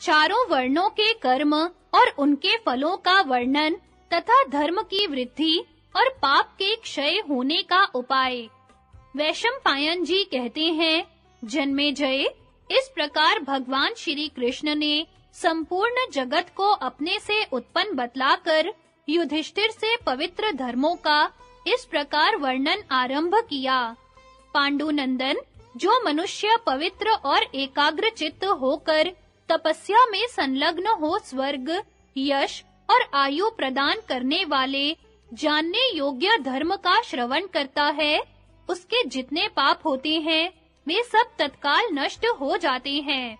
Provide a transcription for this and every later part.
चारों वर्णों के कर्म और उनके फलों का वर्णन तथा धर्म की वृद्धि और पाप के क्षय होने का उपाय। वैशंपायन जी कहते हैं, जन्मेजय, इस प्रकार भगवान श्री कृष्ण ने संपूर्ण जगत को अपने से उत्पन्न बतलाकर युधिष्ठिर से पवित्र धर्मों का इस प्रकार वर्णन आरंभ किया। पांडुनंदन, जो मनुष्य पवित्र और एकाग्र चित्त होकर तपस्या में संलग्न हो स्वर्ग, यश और आयु प्रदान करने वाले जानने योग्य धर्म का श्रवण करता है, उसके जितने पाप होते हैं वे सब तत्काल नष्ट हो जाते हैं।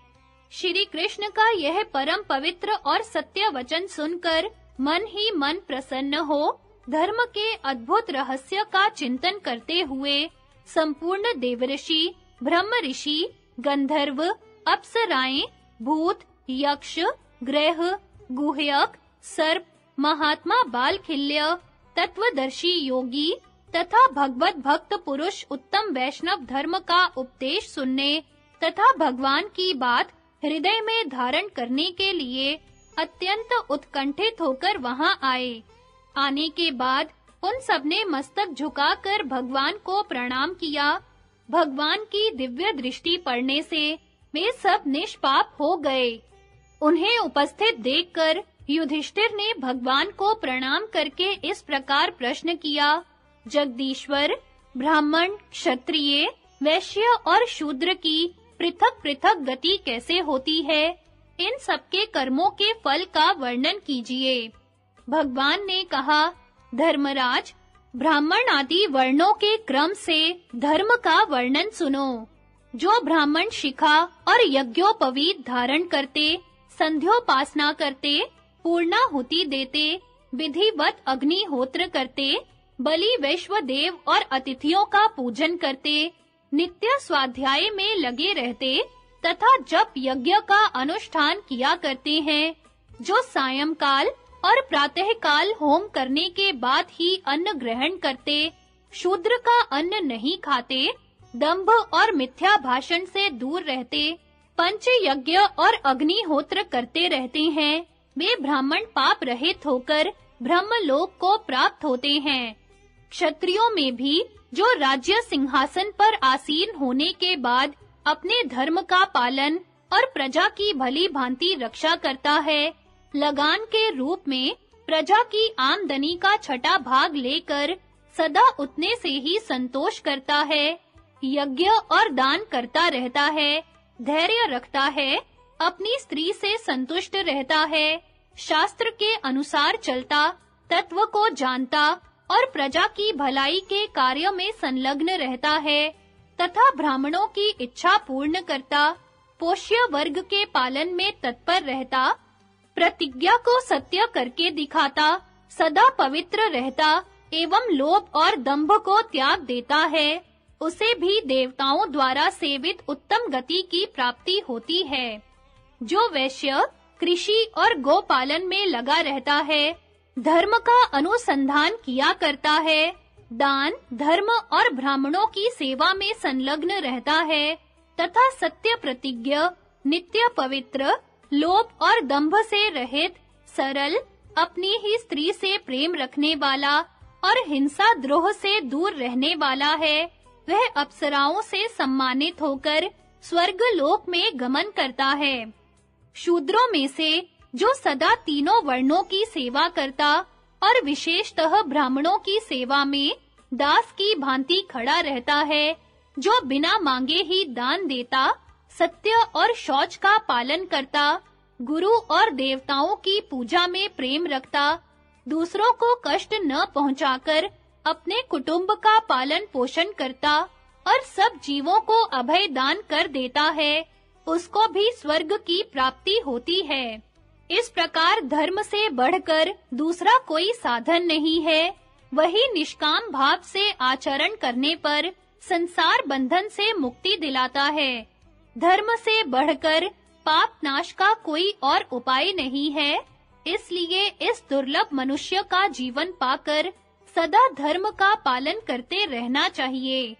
श्री कृष्ण का यह परम पवित्र और सत्य वचन सुनकर मन ही मन प्रसन्न हो धर्म के अद्भुत रहस्य का चिंतन करते हुए संपूर्ण देवऋषि, ब्रह्म ऋषि, गंधर्व, अप्सराएं, भूत, यक्ष, ग्रह, गुह्यक, सर्प, महात्मा बालखिल्य, तत्वदर्शी योगी तथा भगवत भक्त पुरुष उत्तम वैष्णव धर्म का उपदेश सुनने तथा भगवान की बात हृदय में धारण करने के लिए अत्यंत उत्कंठित होकर वहां आए। आने के बाद उन सबने मस्तक झुकाकर भगवान को प्रणाम किया। भगवान की दिव्य दृष्टि पड़ने से वे सब निष्पाप हो गए। उन्हें उपस्थित देखकर युधिष्ठिर ने भगवान को प्रणाम करके इस प्रकार प्रश्न किया, जगदीश्वर, ब्राह्मण, क्षत्रिय, वैश्य और शूद्र की पृथक-पृथक गति कैसे होती है? इन सबके कर्मों के फल का वर्णन कीजिए। भगवान ने कहा, धर्मराज, ब्राह्मण आदि वर्णों के क्रम से धर्म का वर्णन सुनो। जो ब्राह्मण शिखा और यज्ञोपवीत धारण करते, संध्योपासना करते, पूर्णाहुति देते, विधिवत अग्निहोत्र करते, बलि वैश्वदेव और अतिथियों का पूजन करते, नित्य स्वाध्याय में लगे रहते तथा जप यज्ञ का अनुष्ठान किया करते हैं, जो सायंकाल और प्रातःकाल होम करने के बाद ही अन्न ग्रहण करते, शूद्र का अन्न नहीं खाते, दंभ और मिथ्या भाषण से दूर रहते, पंच यज्ञ और अग्निहोत्र करते रहते हैं, वे ब्राह्मण पाप रहित होकर ब्रह्मलोक को प्राप्त होते हैं। क्षत्रियों में भी जो राज्य सिंहासन पर आसीन होने के बाद अपने धर्म का पालन और प्रजा की भली भांति रक्षा करता है, लगान के रूप में प्रजा की आमदनी का छठा भाग लेकर सदा उतने से ही संतोष करता है, यज्ञ और दान करता रहता है, धैर्य रखता है, अपनी स्त्री से संतुष्ट रहता है, शास्त्र के अनुसार चलता, तत्व को जानता और प्रजा की भलाई के कार्य में संलग्न रहता है तथा ब्राह्मणों की इच्छा पूर्ण करता, पोष्य वर्ग के पालन में तत्पर रहता, प्रतिज्ञा को सत्य करके दिखाता, सदा पवित्र रहता एवं लोभ और दंभ को त्याग देता है, उसे भी देवताओं द्वारा सेवित उत्तम गति की प्राप्ति होती है। जो वैश्य कृषि और गोपालन में लगा रहता है, धर्म का अनुसंधान किया करता है, दान, धर्म और ब्राह्मणों की सेवा में संलग्न रहता है तथा सत्य प्रतिज्ञ, नित्य पवित्र, लोभ और दंभ से रहित, सरल, अपनी ही स्त्री से प्रेम रखने वाला और हिंसा द्रोह से दूर रहने वाला है, वह अप्सराओं से सम्मानित होकर स्वर्ग लोक में गमन करता है। शूद्रों में से जो सदा तीनों वर्णों की सेवा करता और विशेषतः ब्राह्मणों की सेवा में दास की भांति खड़ा रहता है, जो बिना मांगे ही दान देता, सत्य और शौच का पालन करता, गुरु और देवताओं की पूजा में प्रेम रखता, दूसरों को कष्ट न पहुंचाकर अपने कुटुंब का पालन पोषण करता और सब जीवों को अभय दान कर देता है, उसको भी स्वर्ग की प्राप्ति होती है। इस प्रकार धर्म से बढ़कर दूसरा कोई साधन नहीं है। वही निष्काम भाव से आचरण करने पर संसार बंधन से मुक्ति दिलाता है। धर्म से बढ़कर पाप नाश का कोई और उपाय नहीं है। इसलिए इस दुर्लभ मनुष्य का जीवन पाकर सदा धर्म का पालन करते रहना चाहिए।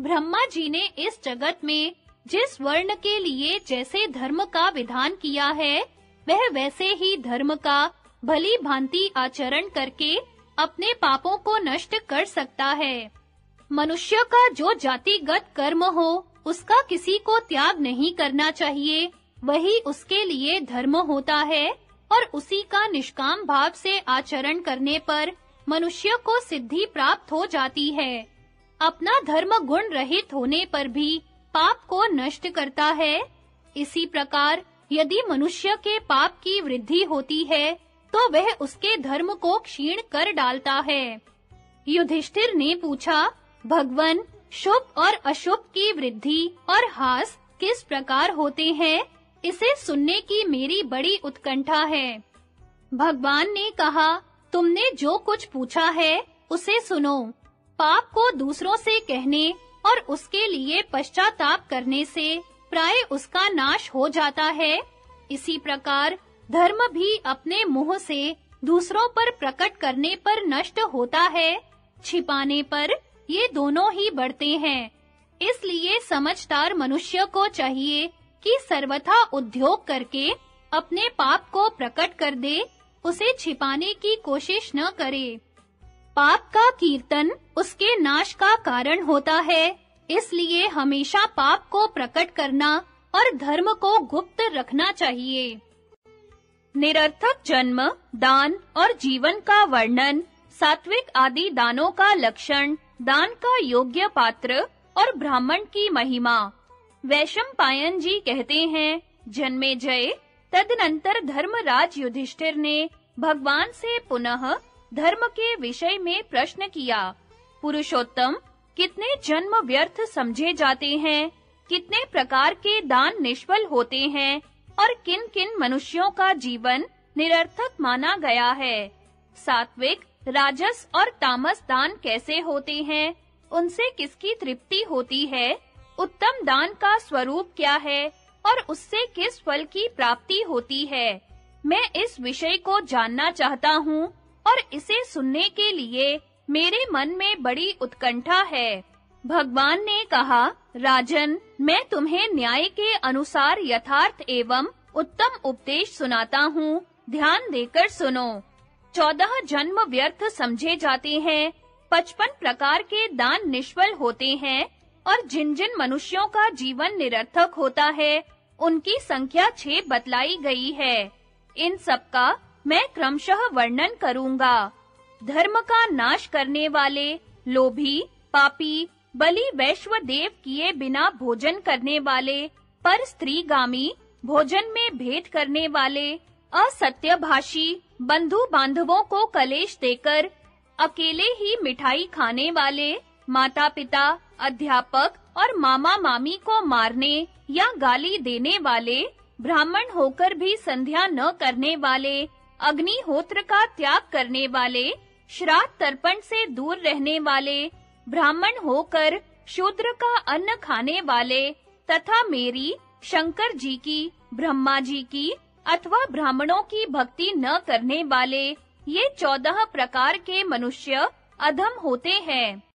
ब्रह्मा जी ने इस जगत में जिस वर्ण के लिए जैसे धर्म का विधान किया है, वह वैसे ही धर्म का भली भांति आचरण करके अपने पापों को नष्ट कर सकता है। मनुष्य का जो जातिगत कर्म हो, उसका किसी को त्याग नहीं करना चाहिए, वही उसके लिए धर्म होता है, और उसी का निष्काम भाव से आचरण करने पर मनुष्य को सिद्धि प्राप्त हो जाती है। अपना धर्म गुण रहित होने पर भी पाप को नष्ट करता है। इसी प्रकार यदि मनुष्य के पाप की वृद्धि होती है, तो वह उसके धर्म को क्षीण कर डालता है। युधिष्ठिर ने पूछा, भगवन, शुभ और अशुभ की वृद्धि और ह्रास किस प्रकार होते हैं? इसे सुनने की मेरी बड़ी उत्कंठा है। भगवान ने कहा, तुमने जो कुछ पूछा है, उसे सुनो। पाप को दूसरों से कहने और उसके लिए पश्चाताप करने से प्राय उसका नाश हो जाता है। इसी प्रकार धर्म भी अपने मुंह से दूसरों पर प्रकट करने पर नष्ट होता है, छिपाने पर ये दोनों ही बढ़ते हैं। इसलिए समझदार मनुष्य को चाहिए कि सर्वथा उद्योग करके अपने पाप को प्रकट कर दे, उसे छिपाने की कोशिश न करे। पाप का कीर्तन उसके नाश का कारण होता है, इसलिए हमेशा पाप को प्रकट करना और धर्म को गुप्त रखना चाहिए। निरर्थक जन्म, दान और जीवन का वर्णन, सात्विक आदि दानों का लक्षण, दान का योग्य पात्र और ब्राह्मण की महिमा। वैशंपायन जी कहते हैं, जन्मेजय, तदनंतर धर्मराज युधिष्ठिर ने भगवान से पुनः धर्म के विषय में प्रश्न किया। पुरुषोत्तम, कितने जन्म व्यर्थ समझे जाते हैं, कितने प्रकार के दान निष्फल होते हैं और किन-किन मनुष्यों का जीवन निरर्थक माना गया है। सात्विक, राजस और तामस दान कैसे होते हैं, उनसे किसकी तृप्ति होती है, उत्तम दान का स्वरूप क्या है और उससे किस फल की प्राप्ति होती है। मैं इस विषय को जानना चाहता हूँ और इसे सुनने के लिए मेरे मन में बड़ी उत्कंठा है। भगवान ने कहा, राजन, मैं तुम्हें न्याय के अनुसार यथार्थ एवं उत्तम उपदेश सुनाता हूँ, ध्यान देकर सुनो। 14 जन्म व्यर्थ समझे जाते हैं, 55 प्रकार के दान निष्फल होते हैं और जिन-जिन मनुष्यों का जीवन निरर्थक होता है, उनकी संख्या 6 बतलाई गई है। इन सब का मैं क्रमशः वर्णन करूंगा। धर्म का नाश करने वाले, लोभी, पापी, बलि वैश्वदेव किए बिना भोजन करने वाले, पर स्त्रीगामी, भोजन में भेद करने वाले, असत्यभाषी, बंधु बांधवों को कलेश देकर अकेले ही मिठाई खाने वाले, माता-पिता, अध्यापक और मामा-मामी को मारने या गाली देने वाले, ब्राह्मण होकर भी संध्या न करने वाले, अग्निहोत्र का त्याग करने वाले, श्राद्ध तर्पण से दूर रहने वाले, ब्राह्मण होकर शूद्र का अन्न खाने वाले तथा मेरी, शंकर जी की, ब्रह्मा जी की अथवा ब्राह्मणों की भक्ति न करने वाले, ये 14 प्रकार के मनुष्य अधम होते हैं।